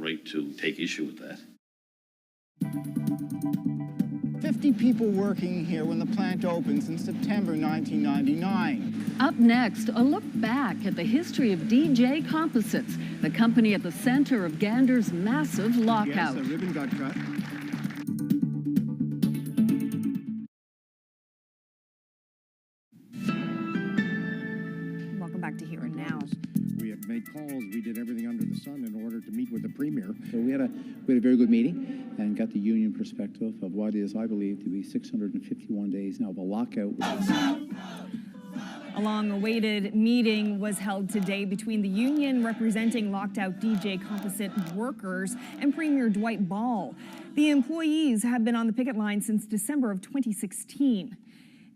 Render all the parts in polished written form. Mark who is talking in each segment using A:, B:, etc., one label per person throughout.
A: right to take issue with that.
B: 50 people working here when the plant opens in September 1999.
C: Up next, a look back at the history of DJ Composites, the company at the center of Gander's massive lockout.
B: Yes, a ribbon got cut.
D: Welcome back to Here and Now.
E: We had made calls. We did everything under the sun in order to meet with the Premier.
F: So we had a very good meeting and got the union perspective of what is, I believe, to be 651 days now of a lockout.
D: A long-awaited meeting was held today between the union representing locked-out DJ Composite workers and Premier Dwight Ball. The employees have been on the picket line since December of 2016.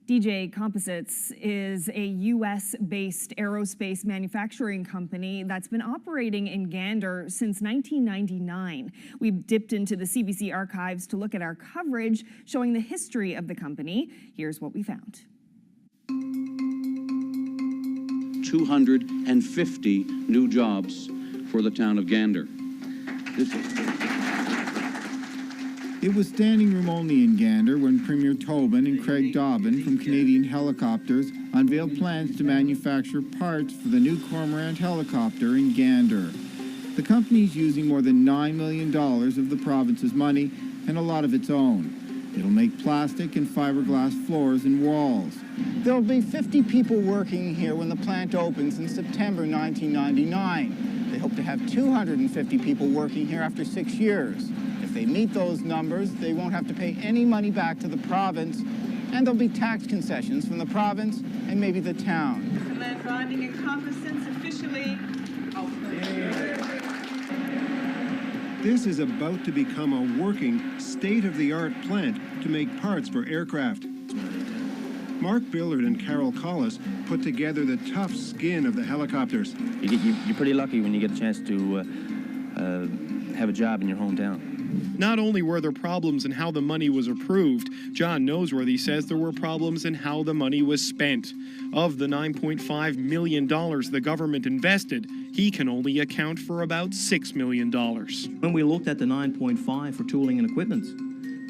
D: DJ Composites is a U.S.-based aerospace manufacturing company that's been operating in Gander since 1999. We've dipped into the CBC archives to look at our coverage showing the history of the company. Here's what we found.
G: 250 new jobs for the town of Gander.
B: It was standing room only in Gander when Premier Tobin and Craig Dobbin from Canadian Helicopters unveiled plans to manufacture parts for the new Cormorant helicopter in Gander. The company's using more than $9 million of the province's money and a lot of its own. It'll make plastic and fiberglass floors and walls. There'll be 50 people working here when the plant opens in September 1999. They hope to have 250 people working here after 6 years. If they meet those numbers, they won't have to pay any money back to the province, and there'll be tax concessions from the province and maybe the town.
H: Land bonding and composites officially open.
E: This is about to become a working, state-of-the-art plant to make parts for aircraft. Mark Billard and Carol Collis put together the tough skin of the helicopters.
I: You're pretty lucky when you get a chance to have a job in your hometown.
J: Not only were there problems in how the money was approved, John Noseworthy says there were problems in how the money was spent. Of the $9.5 million the government invested, he can only account for about $6 million.
I: When we looked at the 9.5 for tooling and equipment,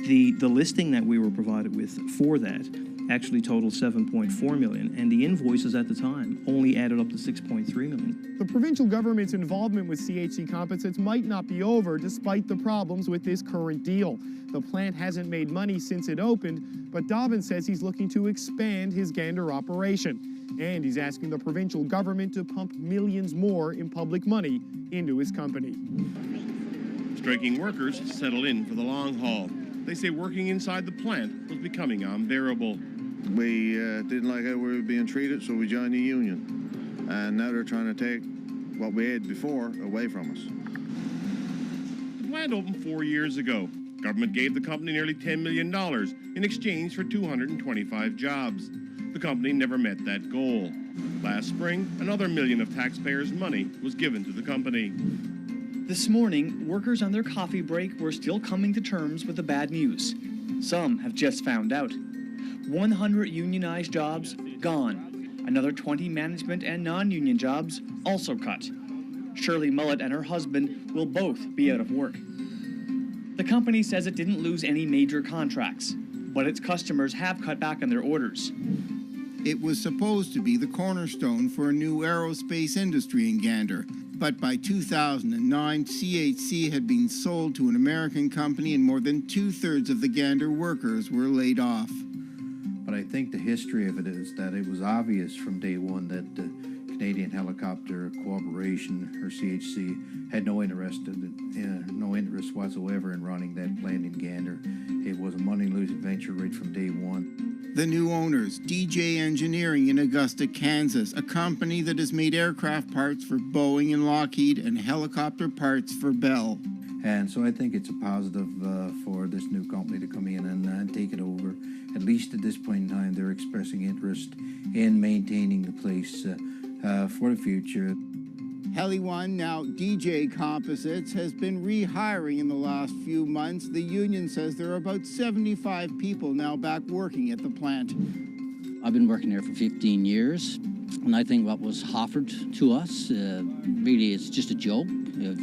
I: the listing that we were provided with for that actually totaled $7.4 million, and the invoices at the time only added up to $6.3 million.
J: The provincial government's involvement with CHC Composites might not be over despite the problems with this current deal. The plant hasn't made money since it opened, but Dobbin says he's looking to expand his Gander operation. And he's asking the provincial government to pump millions more in public money into his company.
K: Striking workers settled in for the long haul. They say working inside the plant was becoming unbearable.
L: We didn't like how we were being treated, so we joined the union. And now they're trying to take what we had before away from us.
K: The plant opened 4 years ago. Government gave the company nearly $10 million in exchange for 225 jobs. The company never met that goal. Last spring, another $1 million of taxpayers' money was given to the company.
M: This morning, workers on their coffee break were still coming to terms with the bad news. Some have just found out. 100 unionized jobs gone. Another 20 management and non-union jobs also cut. Shirley Mullett and her husband will both be out of work. The company says it didn't lose any major contracts, but its customers have cut back on their orders.
B: It was supposed to be the cornerstone for a new aerospace industry in Gander. But by 2009, CHC had been sold to an American company and more than 2/3 of the Gander workers were laid off.
F: But I think the history of it is that it was obvious from day one that Canadian Helicopter Corporation, or CHC, had no interest whatsoever in running that plant in Gander. It was a money-losing venture right from day one.
B: The new owners, DJ Engineering in Augusta, Kansas, a company that has made aircraft parts for Boeing and Lockheed and helicopter parts for Bell.
F: And so I think it's a positive for this new company to come in and take it over. At least at this point in time, they're expressing interest in maintaining the place for the future.
B: Heli One, now DJ Composites, has been rehiring in the last few months. The union says there are about 75 people now back working at the plant.
N: I've been working there for 15 years, and I think what was offered to us really is just a joke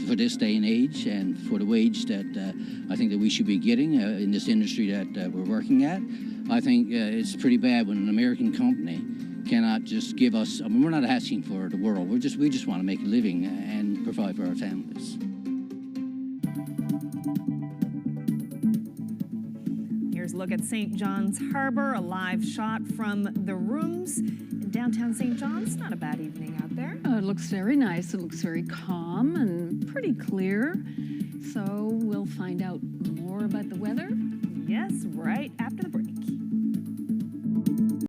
N: for this day and age, and for the wage that I think that we should be getting in this industry that we're working at. I think it's pretty bad when an American company cannot just give us. I mean, we're not asking for the world. We just want to make a living and provide for our families.
D: Here's a look at St. John's Harbor, a live shot from the rooms in downtown St. John's. Not a bad evening out there.
C: It looks very nice. It looks very calm and pretty clear. So we'll find out more about the weather.
D: Yes, right after the break.